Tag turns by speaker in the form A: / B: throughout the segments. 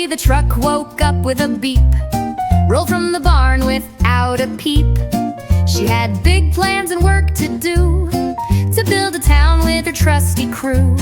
A: Tilly the truck woke up with a beep, rolled from the barn without a peep. She had big plans and work to do, to build a town with her trusty crew.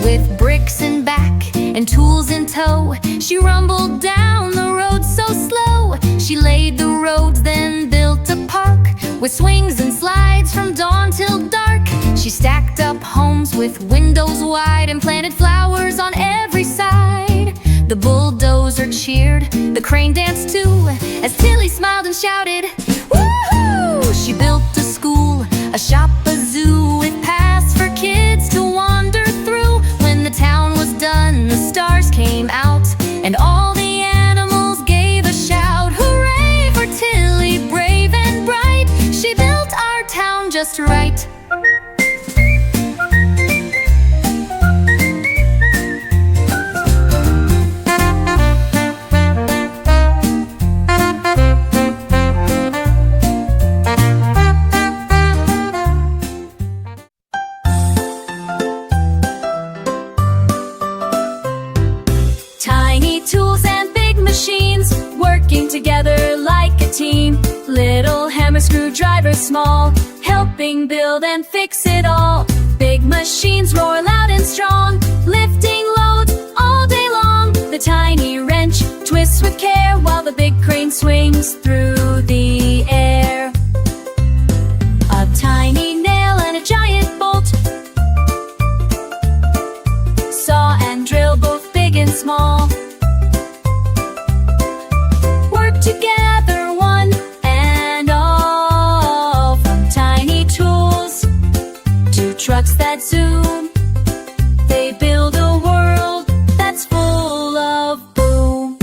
A: With bricks in back and tools in tow, she rumbled down the road so slow. She laid the roads, then built a park with swings and slides from dawn till dark. She stacked up homes with windows wide and planted flowers on every side. The bulldozer cheered, the crane danced too, as Tilly smiled and shouted, "Woohoo!" She built a school, a shop, a zoo, with paths for kids to wander through. When the town was done, the stars came out, and all the animals gave a shout. Hooray for Tilly, brave and bright! She built our town just right.
B: Together like a team, little hammer screwdriver small, helping build and fix it all. Big machines roar loud and strong, lifting loads all day long. The tiny wrench twists with care, while the big crane swings through the air. A tiny nail and a giant bolt, saw and drill, both big and small. Together one and all, from tiny tools to trucks that zoom, they build a world that's full of boom.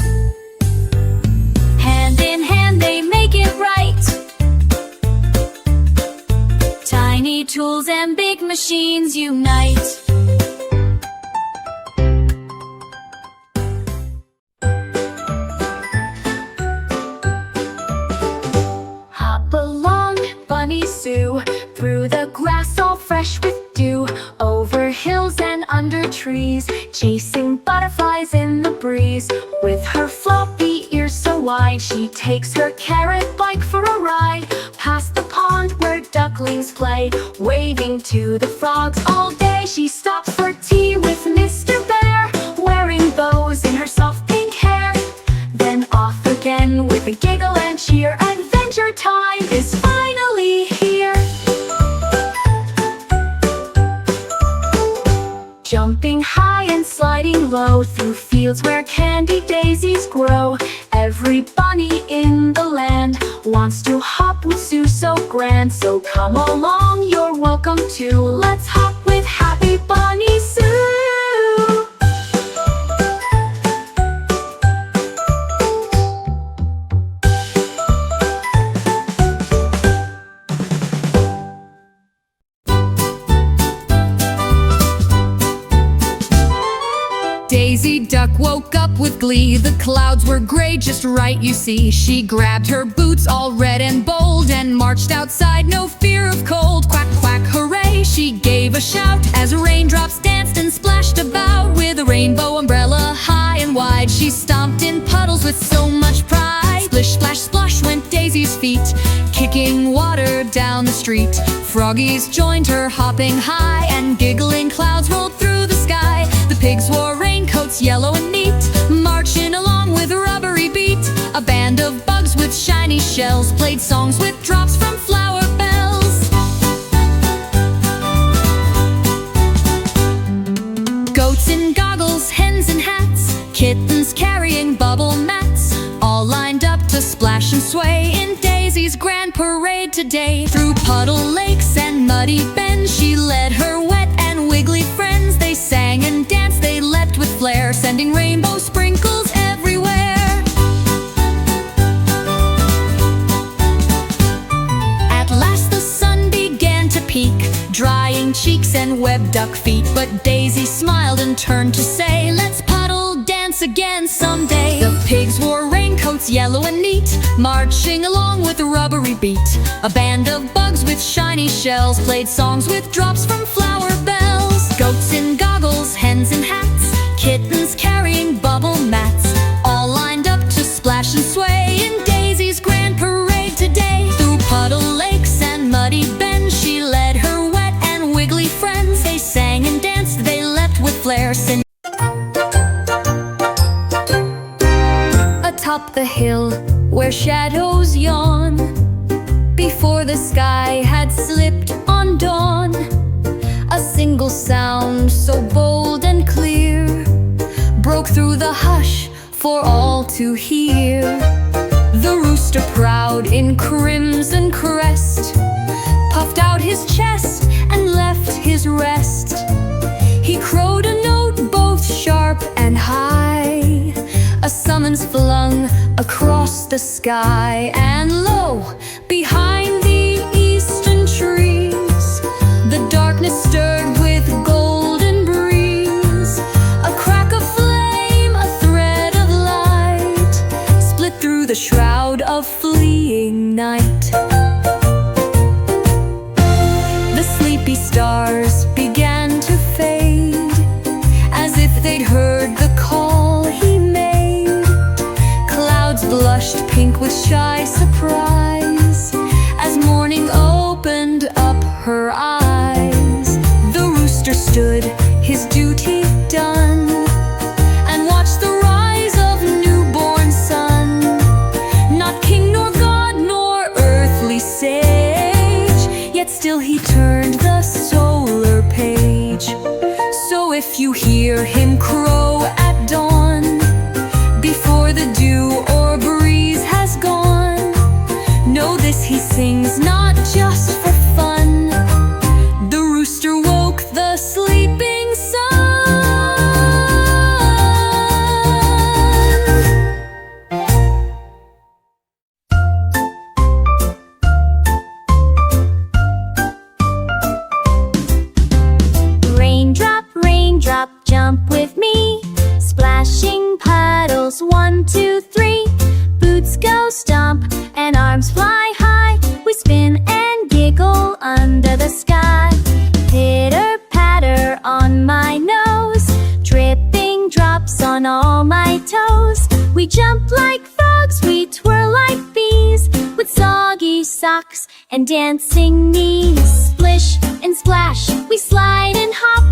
B: Hand in hand they make it right, tiny tools and big machines unite. Through the grass all fresh with dew, over hills and under trees, chasing butterflies in the breeze. With her floppy ears so wide, she takes her carrot bike for a ride. Past the pond where ducklings play, waving to the frogs all day. She stops for tea with Mr. Bear, wearing bows in her soft pink hair. Then off again with a giggle and cheer. Adventure time is finally here. Jumping high and sliding low, through fields where candy daisies grow. Every bunny in the land wants to hop with Sue so grand. So come along, you're welcome too. Let's hop with Happy Bunny Sue.
A: Daisy Duck woke up with glee. The clouds were gray just right, you see. She grabbed her boots all red and bold and marched outside, no fear of cold. Quack, quack, hooray, she gave a shout as raindrops danced and splashed about. With a rainbow umbrella high and wide, she stomped in puddles with so much pride. Splish, splash, splosh went Daisy's feet, kicking water down the street. Froggies joined her, hopping high, and giggling clouds rolled through the sky. The pigs wore raincoats yellow and neat, marching along with a rubbery beat. A band of bugs with shiny shells played songs with drops from flower bells. Goats in goggles, hens in hats, kittens carrying bubble mats, all lined up to splash and sway in Daisy's grand parade today. Through puddle lakes and muddy bends, she led her wet and wiggly friends. They sang and danced, they leapt with flair, sending rainbow sprinkles everywhere. At last the sun began to peak, drying cheeks and webbed duck feet. But Daisy smiled and turned to say, let's puddle dance again someday. The pigs wore raincoats yellow and neat, marching along with a rubbery beat. A band of bugs with shiny shells played songs with drops from flower bells. Goats in goggles, hens in hats, kittens carrying bubble mats, where shadows yawn. Before the sky had slipped on dawn, a single sound so bold and clear broke through the hush for all to hear. The rooster, proud in crimson crest, puffed out his chest and left his rest. He crowed a note both sharp and high, a summons flung across the sky. And lo, behind the eastern trees, the darkness stirred with golden breeze. A crack of flame, a thread of light, split through the shroud of fleeing night. The sleepy stars began to fade, as if they'd heard the call he made. Clouds blushed pink with shy surprise as morning opened up her eyes. The rooster stood, his duty done, and watched the rise of newborn sun. Not king nor god nor earthly sage, yet still he turned the solar page. So if you hear him crow at dawn, before the dew or breeze has gone, know this, he sings not just for fun. The rooster woke the sleeping sun.
B: Raindrop, raindrop, jump with me. Splashing puddles, 1, 2, 3. Boots go stomp and arms fly high. We spin and giggle under the sky. Pitter patter on my nose, dripping drops on all my toes. We jump like frogs, we twirl like bees, with soggy socks and dancing knees. Splish and splash, we slide and hop.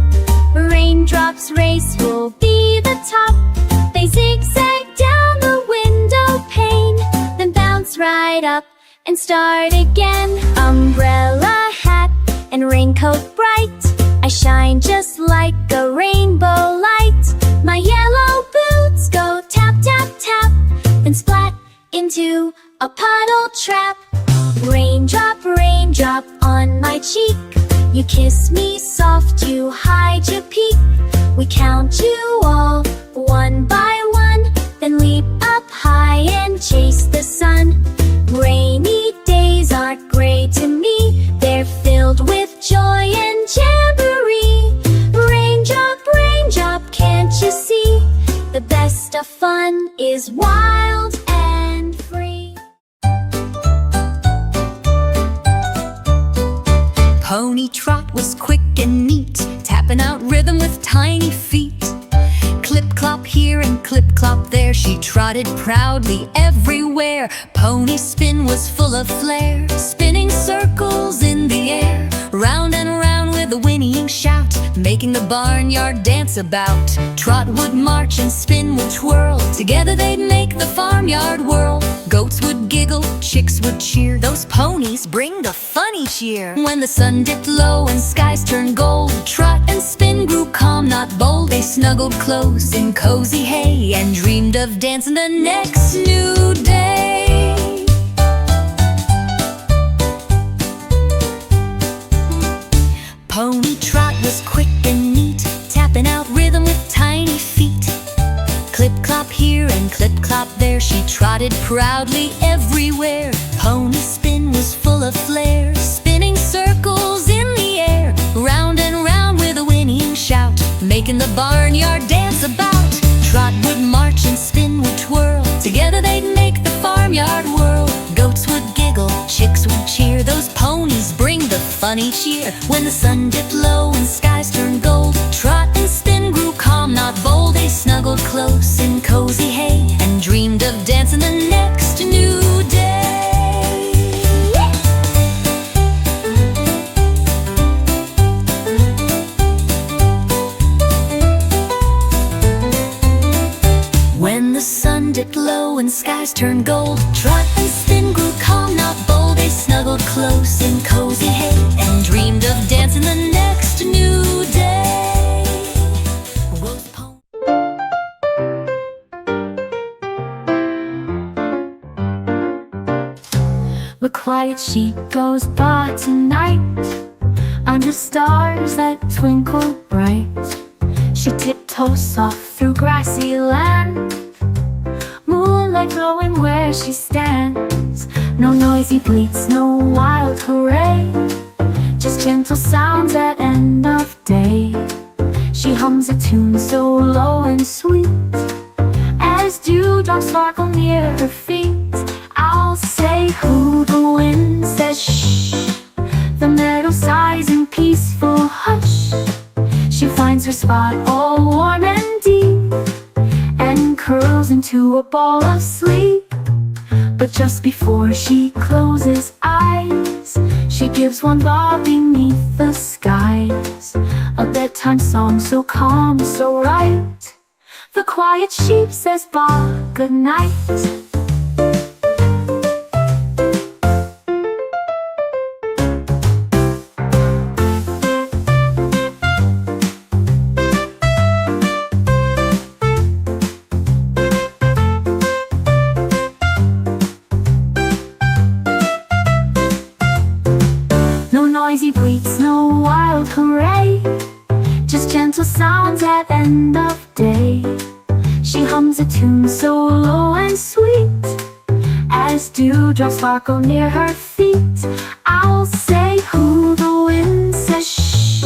B: Raindrops race, we'll be the top. They zigzag down the window pane, then bounce right up and start again. Umbrella, hat, and raincoat bright, I shine just like a rainbow light. My yellow boots go tap, tap, tap, then splat into a puddle trap. Raindrop, raindrop on my cheek, you kiss me soft, you hide your peak. We count you all, 1 by 1, then leap up high and chase the sun. Rainy days aren't gray to me, they're filled with joy and jamboree. Raindrop, raindrop, can't you see? The best of fun is wild and free.
A: Pony Trot was quick and neat, tapping out rhythm with tiny feet. Clip-clop here and clip-clop there, she trotted proudly everywhere. Pony's spin was full of flair, spinning circles in the air. Round and round with a whinnying shout, making the barnyard dance about. Trot would march and spin would twirl, together they'd make the farmyard whirl. Goats would giggle, chicks would cheer, those ponies bring the funny cheer. When the sun dipped low and skies turned gold, Trot and spin grew calm, not bold. They snuggled close in cozy hay and dreamed of dancing the next new day. Pony Trot was quick and neat, tapping out rhythm with tiny feet. Clip-clop here and clip-clop there, she trotted proudly everywhere. Pony's spin was full of flair, spinning circles in the air. Round and round with a whinnying shout, making the barnyard dance about. Trot would march and spin would twirl, together they'd make the farmyard whirl. Goats would giggle, chicks would cheer, those ponies bring the funny cheer. When the sun dipped low and skies turned gold, Trot and spin grew calm, not bold. They snuggled close in cozy hay and dreamed of dancing the next new day. When the sun dipped low and skies turned gold, Trot
B: quiet sheep goes by tonight, under stars that twinkle bright. She tiptoes soft through grassy land, moonlight glowing where she stands. No noisy bleats, no wild hooray, just gentle sounds at end of day. She hums a tune so low and sweet, as dewdrops sparkle near her feet. I'll say who, the wind says shh, the meadow sighs in peaceful hush. She finds her spot all warm and deep, and curls into a ball of sleep. But just before she closes eyes, she gives one bob beneath the skies, a bedtime song so calm, so right. The quiet sheep says Bob good night. No noisy bleats, no wild hooray, just gentle sounds at end of day. She hums a tune so low and sweet, as dewdrops sparkle near her feet. I'll say who, the wind says shh,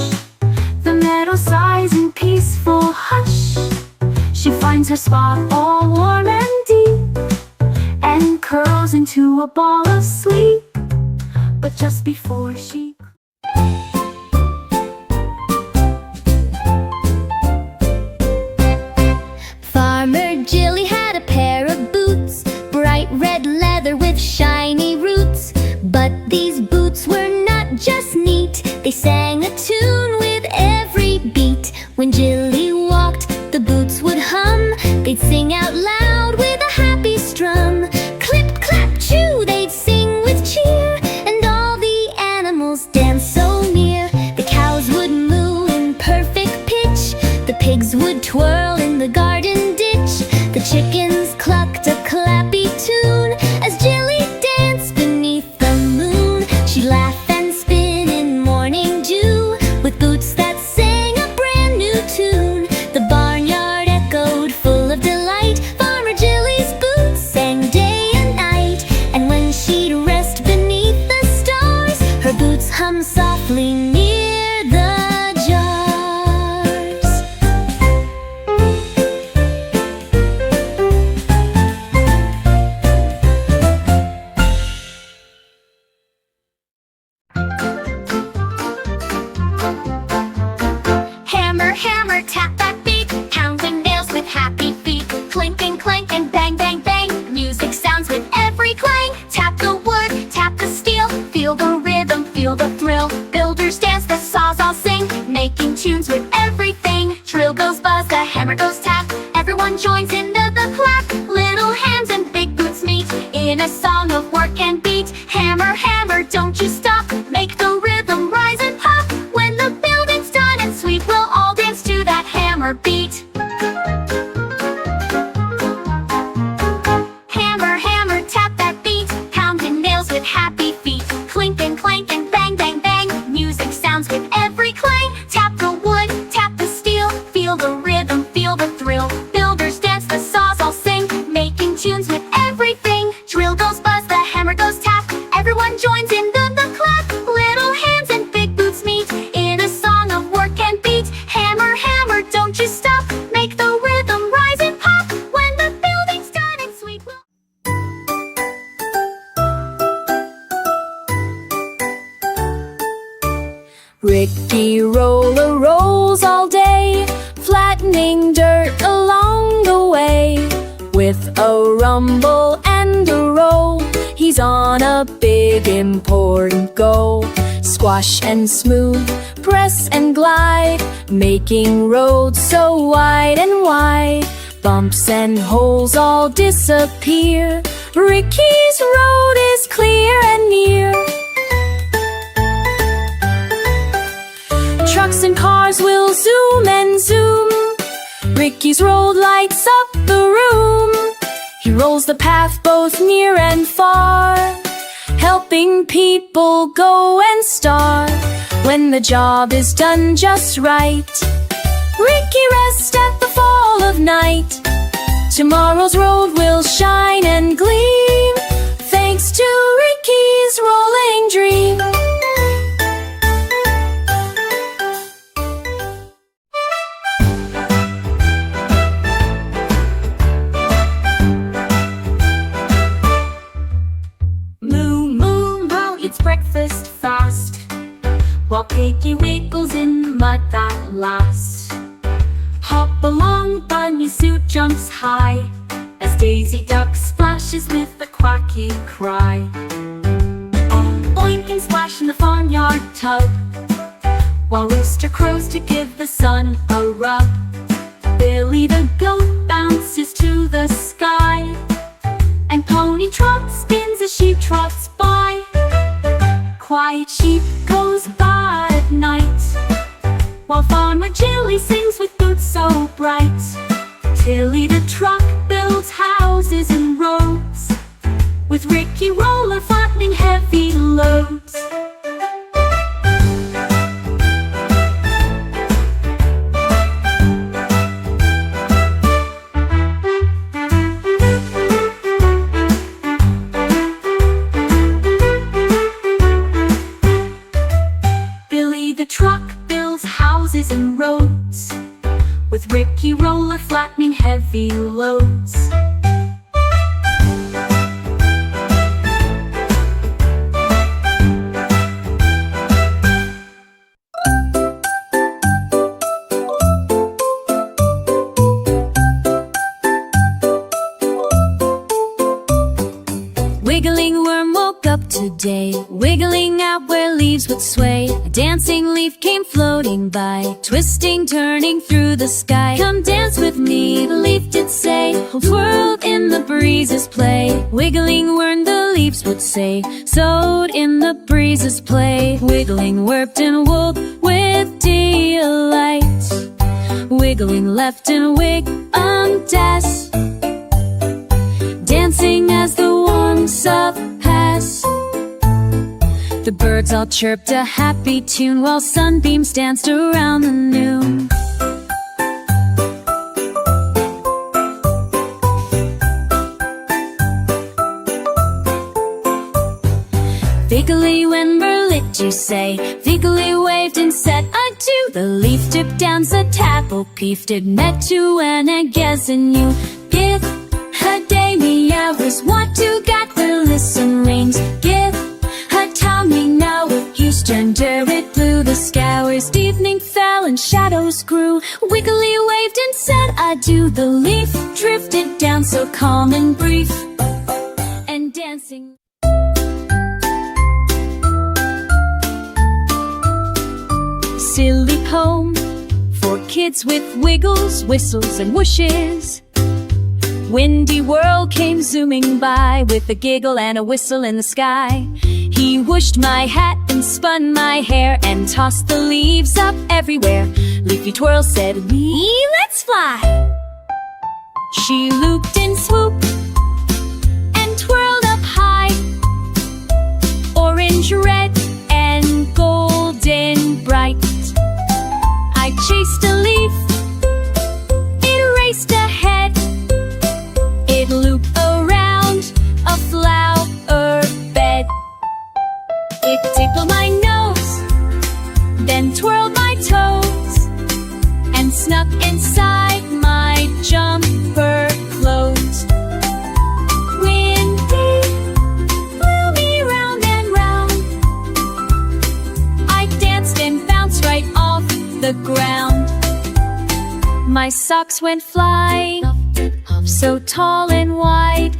B: the meadow sighs in peaceful hush. She finds her spot all warm and deep, and curls into a ball of sleep. But just before she
A: Farmer Jilly had a pair of boots, bright red leather with shiny roots. But these boots were not just neat, they sang a tune with every beat. When Jilly walked, the boots would hum, they'd sing out loud with a happy strum. Clip, clap, chew, they'd sing with cheer, and all the animals danced so near. The cows would moo in perfect pitch, the pigs would twirl in the garden ditch, the chickens clucked a clappy tune as Jilly danced beneath the moon. She'd laugh and spin in morning dew with boots that sang a brand new tune. The barnyard echoed full of delight, Farmer Jilly's boots sang day and night. And when she'd rest beneath the stars, her boots hummed softly near the jars.
B: hammer, hammer, tap that beat, pounding nails with happy feet. Clink and clank and bang, bang, bang, music sounds with every clang. Tap the wood, tap the steel, feel the rhythm, feel the thrill. Builders dance, the saws all sing, making tunes with everything. Drill goes buzz, the hammer goes tap, everyone joins in the clap. Little hands and big boots meet in a song of work and beat. Hammer, hammer, don't you stop, make the rhythm rise and pop. When the building's done and sweet, we'll all dance to that hammer beat. Hammer, hammer, tap that beat, pounding nails with happy feet. Clink and clank and bang, bang, bang, music sounds with every clang. Tap the wood, tap the steel, feel the rhythm, feel the thrill. Builders dance, the saws all sing, making tunes with everything. Drill goes buzz, the hammer goes tap, everyone joins in the clap. Little hands and big boots meet in a song of work and beat. Hammer, hammer, don't you stop, make the rhythm rise and pop. When the building's done and sweet, we'll
C: Ricky Roller rolls all day, flattening dirt along the way. With a rumble and a roll, he's on a big important go. Squash and smooth, press and glide, making roads so wide and wide. Bumps and holes all disappear, Ricky's road is clear and near. Trucks and cars will zoom and zoom, Ricky's road lights up the room. He rolls the path both near and far, helping people go and start when the job is done just right. Ricky rests at the fall of night. Tomorrow's road will shine and gleam, thanks to Ricky's rolling dream.
B: Moo, moo, moo, eats breakfast fast, while Piggy wiggles in mud that lasts. Hop along, bunny suit jumps high, as Daisy Duck splashes with a quacky cry. Oink and splash in the farmyard tub, while Rooster crows to give the sun a rub. Billy the goat bounces to the sky, and Pony Trot spins as she trots by. Quiet sheep goes by at night, while Farmer Jilly sings with boots so bright. Tilly the truck builds houses and roads, with Ricky Roller flattening heavy loads. Billy the truck builds houses and roads, with Ricky Roller flattening heavy loads.
C: Wiggling worm woke up today, wiggling out where leaves would sway. A dancing leaf came floating by, twisting, turning through the sky. Come dance with me, the leaf did say, whole world in the breezes play. Wiggling worm, the leaves would say, sewed in the breezes play. Wiggling warped and woke with delight, wiggling left and wig undas, dancing as the warmth up pass. The birds all chirped a happy tune, while sunbeams danced around the noon. Figgly Wimber lit you say, Figgly waved and said adieu. The leaf dipped down, said tapple peefed, it met to an again you. Give a day me hours, want to get the listen rings. Give a tummy now with Eastern it blew the scours. Evening fell and shadows grew, Wiggly waved and said adieu. The leaf drifted down so calm and brief, and dancing. Silly poem for kids with wiggles, whistles, and whooshes. Windy Whirl came zooming by, with a giggle and a whistle in the sky. He whooshed my hat and spun my hair, and tossed the leaves up everywhere. Leafy Twirl said, "Wee, let's fly!" She looped and swooped and twirled up high, orange, red, and golden bright. I chased a leaf, it raced ahead, it looped around a flower bed. It tickled my nose, then twirled my toes, and snuck inside my jumper clothes. Windy blew me round and round, I danced and bounced right off the ground. My socks went flying, so tall and wide,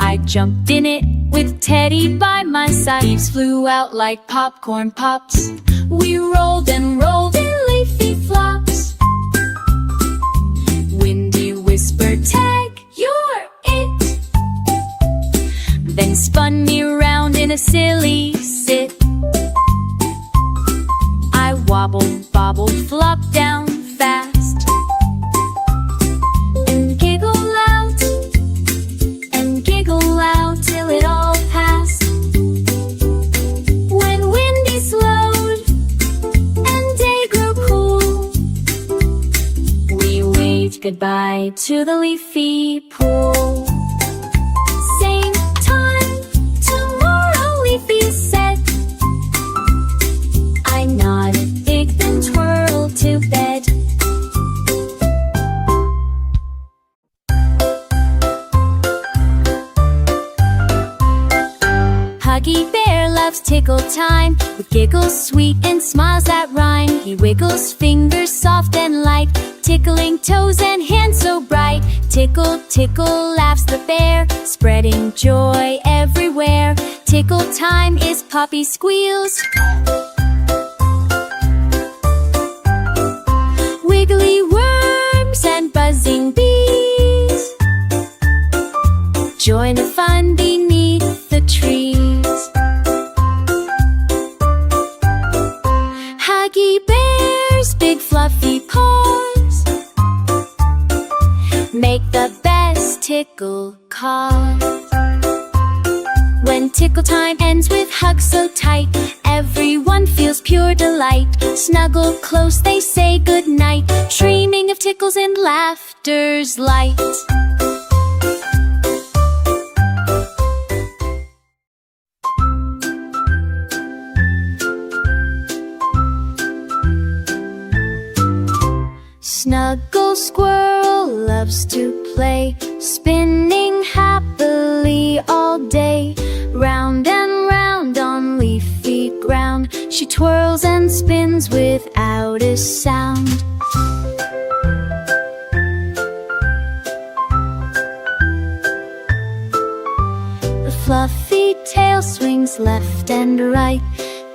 C: I jumped in it with Teddy by my side. Leaves flew out like popcorn pops, we rolled and rolled in leafy flops. Windy whispered, "Tag, you're it," then spun me around in a silly sit. I wobbled, bobbled, flopped down fast, and giggle out till it all passed. goodbye to the leafy pool. Same time tomorrow, Leafy said. I nodded, big then twirled to bed. Huggy Bear loves tickle time, with giggles sweet and smiles that rhyme. He wiggles fingers soft and light, tickling toes and hands so bright. Tickle, tickle, laughs the bear, spreading joy everywhere. Tickle time is puppy squeals, wiggly worms and buzzing bees. Join the fun beneath the trees. Huggy Bear's big fluffy paws make the best tickle cause. When tickle time ends with hugs so tight, everyone feels pure delight. Snuggle close, they say goodnight, dreaming of tickles and laughter's light. Snuggle Squirrel loves to play, spinning happily all day. Round and round on leafy ground, she twirls and spins without a sound. The fluffy tail swings left and right,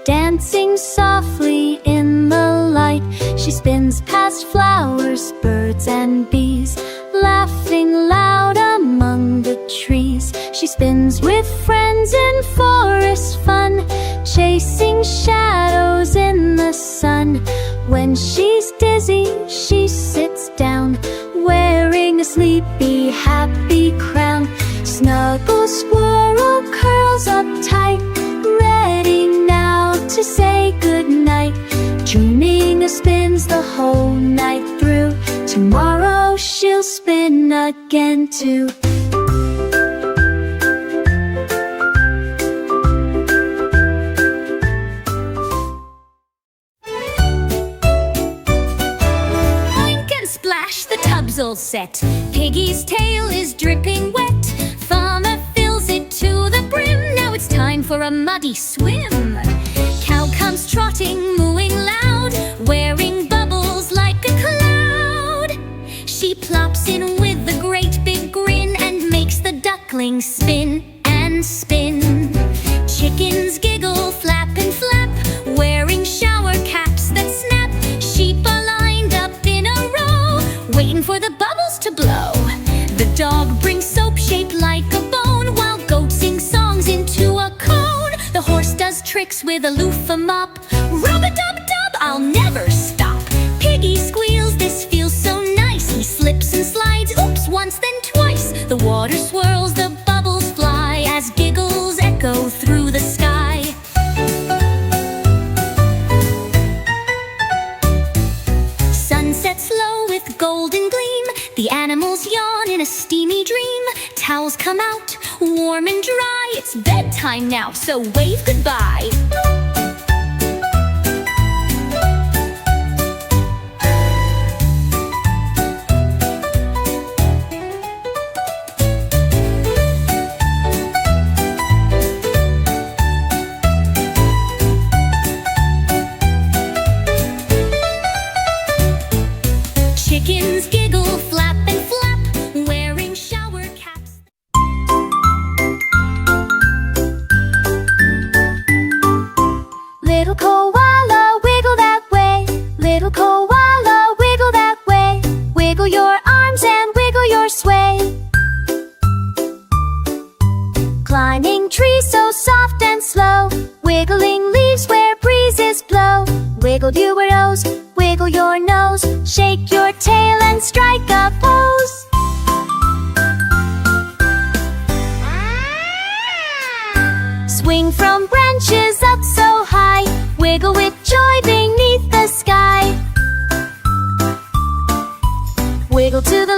C: dancing softly in the light. She spins past flowers, birds and bees, laughing loud among the trees. She spins with friends in forest fun, chasing shadows in the sun. When she's dizzy, she sits down, wearing a sleepy, happy crown. Snuggle Squirrel curls up tight, ready now to say goodnight. Dreaming of spins the whole night through. Tomorrow she'll spin again too.
A: Oink and splash, the tub's all set. Piggy's tail is dripping wet. Farmer fills it to the brim. Now it's time for a muddy swim. Cow comes trotting, mooing loud, wearing bubbles like a cloud. She plops in with a great big grin and makes the duckling spin and spin. Chickens giggle, flap and flap, wearing shower caps that snap. Sheep are lined up in a row, waiting for the bubbles to blow. The dog brings soap shaped like a bone, while goats sing songs into a cone. The horse does tricks with a loofah mop. Rub-a-dub-dub, I'll never stop. Piggy squeals, this feels so nice. He slips and slides, oops, once then twice. The water swirls, the bubbles fly, as giggles echo through the sky. Sun sets low with golden gleam. The animals yawn in a steamy dream. Towels come out, warm and dry. It's bedtime now, so wave goodbye. Chickens giggle, flap and flap, wearing shower caps.
B: Little koala, wiggle that way. Little koala, wiggle that way. Wiggle your arms and wiggle your sway. Climbing trees so soft and slow, wiggling leaves where breezes blow. Wiggle your toes, wiggle your nose, shake your tail and strike a pose. Swing from branches up so high, wiggle with joy beneath the sky. Wiggle to the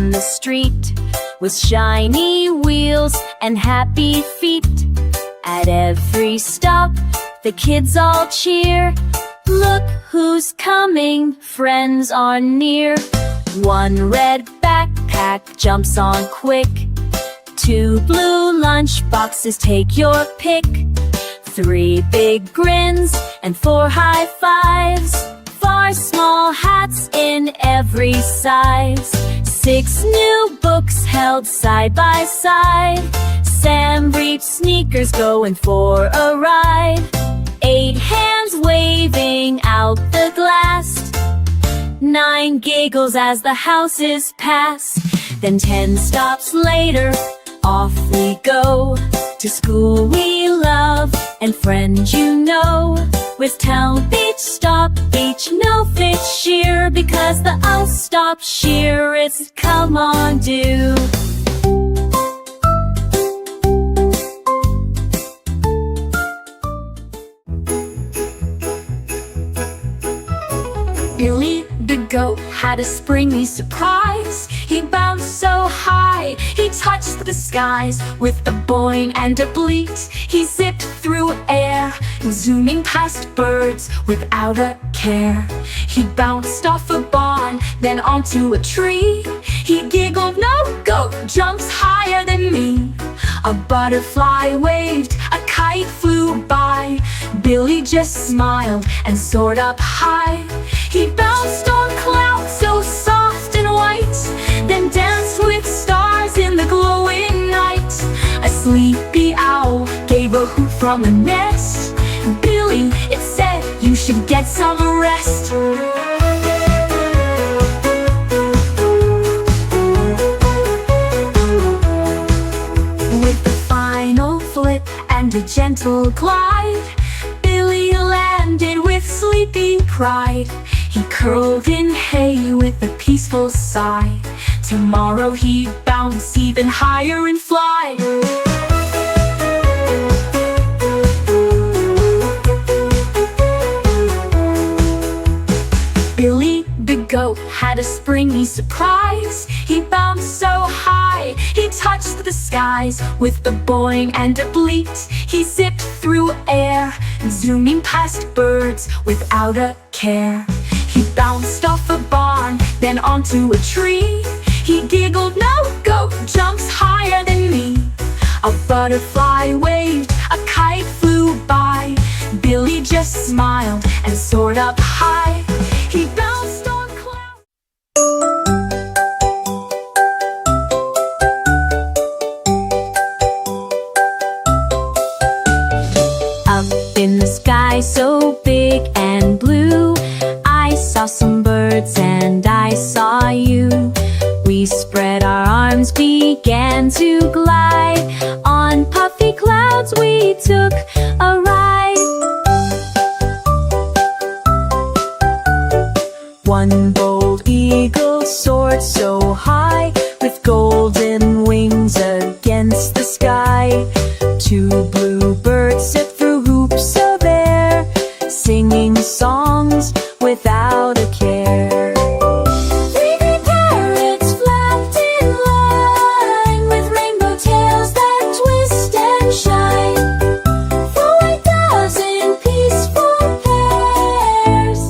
C: down the street with shiny wheels and happy feet. At every stop, the kids all cheer. Look who's coming, friends are near. One red backpack jumps on quick. 2 blue lunch boxes, take your pick. 3 big grins and 4 high fives. 4 small hats in every size. 6 new books held side by side. Sam brief sneakers going for a ride. 8 hands waving out the glass. 9 giggles as the houses pass. Then 10 stops later, off we go to school we love and friends you know. With town beach, stop beach, no fit sheer, because the I'll stop sheer, it's come on do.
B: Billy the goat had a springy surprise. He bounced so high, he touched the skies. With a boing and a bleat, he zipped through air, zooming past birds without a care. He bounced off a barn, then onto a tree. He giggled, no goat jumps higher than me. A butterfly waved, a kite flew by. Billy just smiled and soared up high. He bounced on clouds so soft and white, then danced with stars in the glowing night. A sleepy owl gave a hoot from the nest. Billy, it said, you should get some rest. With a final flip and a gentle glide, Billy landed with sleepy pride. He curled in hay with a peaceful sigh. Tomorrow he'd bounce even higher and fly. Billy the goat had a springy surprise. He bounced so high, he touched the skies. With a boing and a bleat, he zipped through air, zooming past birds without a care. He bounced off a barn, then onto a tree. He giggled, no goat jumps higher than me. A butterfly waved, a kite flew by. Billy just smiled and soared up high. He bounced on clouds.
C: Up in the sky so big and blue, I saw some birds and I saw you. We spread our arms, began to glide. On puffy clouds we took a ride. One bold eagle soared so high, with golden wings against the sky. 2 blue birds zipped through hoops of air, singing songs without a care. 3 green parrots flapped in line, with rainbow tails that twist and shine. 4 white doves in peaceful pairs,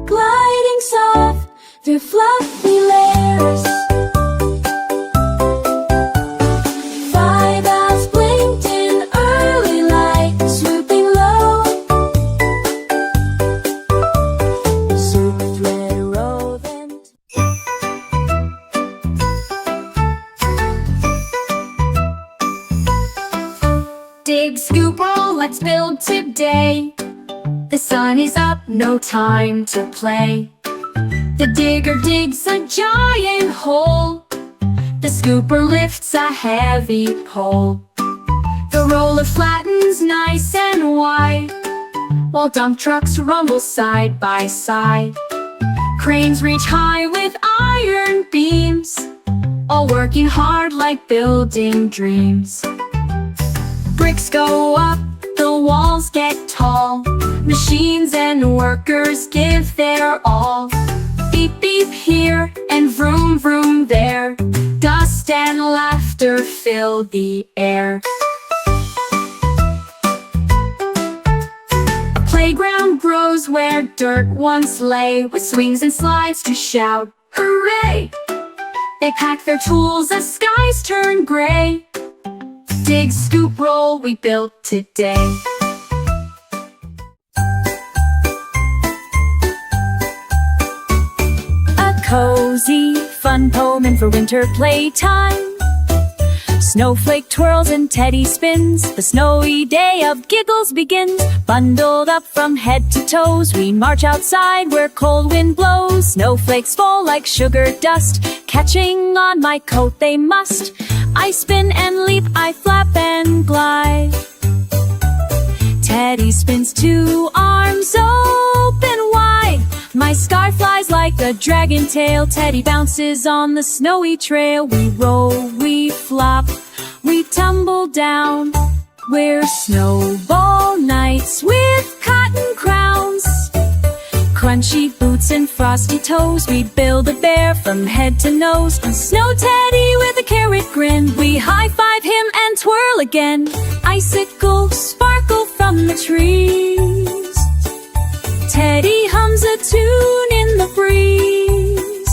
C: gliding soft through fluffy layers. 5 owls blinked in early light, swooping low. Swooped red robe and
B: Dig, scoop, roll, let's build today. The sun is up, no time to play. The digger digs a giant hole. The scooper lifts a heavy pole. The roller flattens nice and wide, while dump trucks rumble side by side. Cranes reach high with iron beams, all working hard like building dreams. Bricks go up, the walls get tall. Machines and workers give their all. beep beep here and vroom vroom there. Dust and laughter fill the air. A playground grows where dirt once lay, with swings and slides to shout, hooray! They pack their tools as skies turn gray. Dig, scoop, roll, we built today.
C: A cozy, fun poem in for winter playtime. Snowflake twirls and teddy spins. The snowy day of giggles begins. Bundled up from head to toes, we march outside where cold wind blows. Snowflakes fall like sugar dust, catching on my coat they must. I spin and leap, I flap and glide. Teddy spins 2 arms open wide. My scarf flies like a dragon tail. Teddy bounces on the snowy trail. We roll, we flop, we tumble down. We're snowball knights with cotton crowns. Crunchy boots and frosty toes, we build a bear from head to nose. A snow teddy with a carrot grin, we high-five him and twirl again. Icicles sparkle from the trees. Teddy hums a tune in the breeze.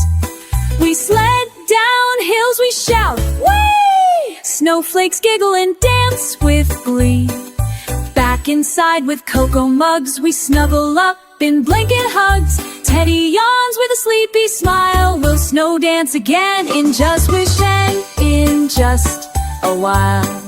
C: We sled down hills, we shout, whee! Snowflakes giggle and dance with glee. Back inside with cocoa mugs, we snuggle up in blanket hugs. Teddy yawns with a sleepy smile. We'll snow dance again in just a while.